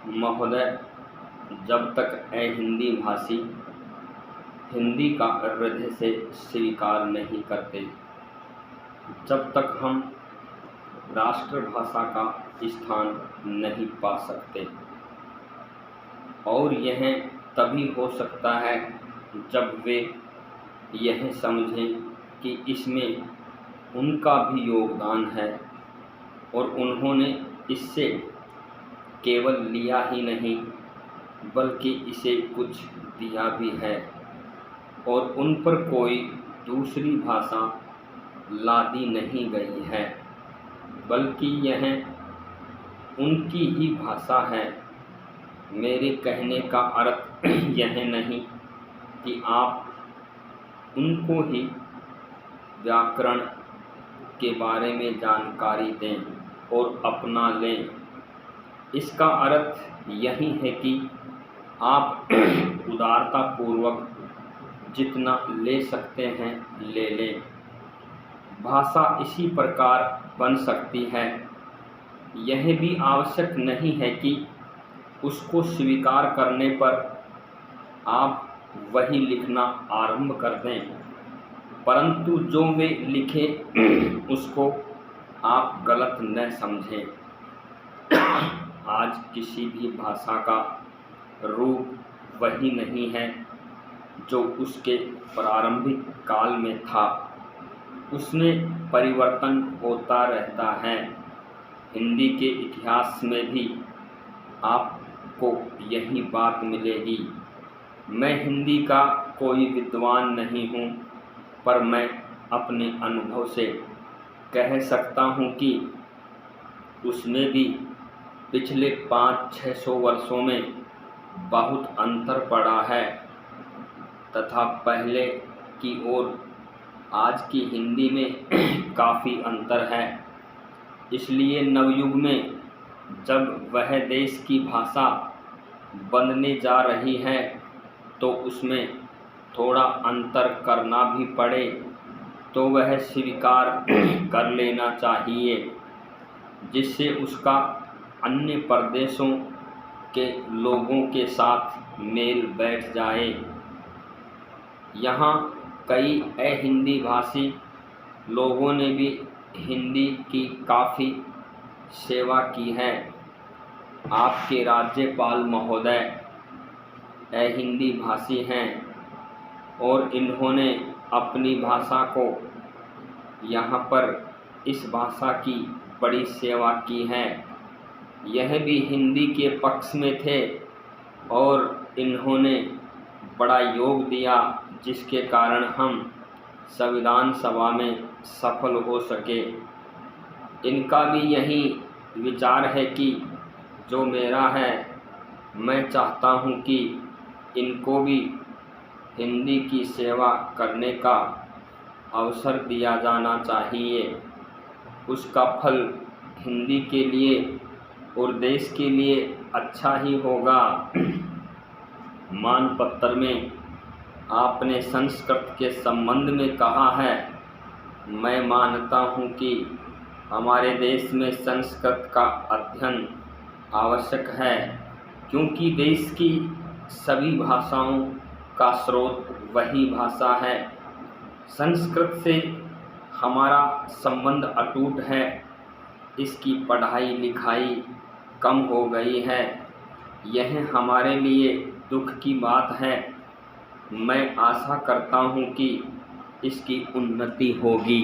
महोदय, जब तक हिंदी भाषी हिंदी का हृदय से स्वीकार नहीं करते, जब तक हम राष्ट्रभाषा का स्थान नहीं पा सकते। और यह तभी हो सकता है जब वे यह समझें कि इसमें उनका भी योगदान है और उन्होंने इससे केवल लिया ही नहीं बल्कि इसे कुछ दिया भी है और उन पर कोई दूसरी भाषा लादी नहीं गई है, बल्कि यह उनकी ही भाषा है। मेरे कहने का अर्थ यह नहीं कि आप उनको ही व्याकरण के बारे में जानकारी दें और अपना लें। इसका अर्थ यही है कि आप उदारतापूर्वक जितना ले सकते हैं ले लें। भाषा इसी प्रकार बन सकती है। यह भी आवश्यक नहीं है कि उसको स्वीकार करने पर आप वही लिखना आरंभ कर दें, परंतु जो वे लिखे उसको आप गलत न समझें। आज किसी भी भाषा का रूप वही नहीं है जो उसके प्रारंभिक काल में था। उसमें परिवर्तन होता रहता है। हिंदी के इतिहास में भी आपको यही बात मिलेगी। मैं हिंदी का कोई विद्वान नहीं हूँ, पर मैं अपने अनुभव से कह सकता हूँ कि उसमें भी पिछले 500-600 वर्षों में बहुत अंतर पड़ा है तथा पहले की ओर आज की हिंदी में काफ़ी अंतर है। इसलिए नवयुग में जब वह देश की भाषा बनने जा रही है तो उसमें थोड़ा अंतर करना भी पड़े तो वह स्वीकार कर लेना चाहिए, जिससे उसका अन्य प्रदेशों के लोगों के साथ मेल बैठ जाए। यहाँ कई अहिंदी भाषी लोगों ने भी हिंदी की काफ़ी सेवा की है। आपके राज्यपाल महोदय अहिंदी भाषी हैं और इन्होंने अपनी भाषा को यहाँ पर इस भाषा की बड़ी सेवा की है। यह भी हिंदी के पक्ष में थे और इन्होंने बड़ा योग दिया, जिसके कारण हम संविधान सभा में सफल हो सके। इनका भी यही विचार है कि जो मेरा है, मैं चाहता हूँ कि इनको भी हिंदी की सेवा करने का अवसर दिया जाना चाहिए। उसका फल हिंदी के लिए और देश के लिए अच्छा ही होगा। मानपत्र में आपने संस्कृत के संबंध में कहा है, मैं मानता हूँ कि हमारे देश में संस्कृत का अध्ययन आवश्यक है, क्योंकि देश की सभी भाषाओं का स्रोत वही भाषा है। संस्कृत से हमारा संबंध अटूट है। इसकी पढ़ाई लिखाई कम हो गई है। यह हमारे लिए दुख की बात है। मैं आशा करता हूँ कि इसकी उन्नति होगी।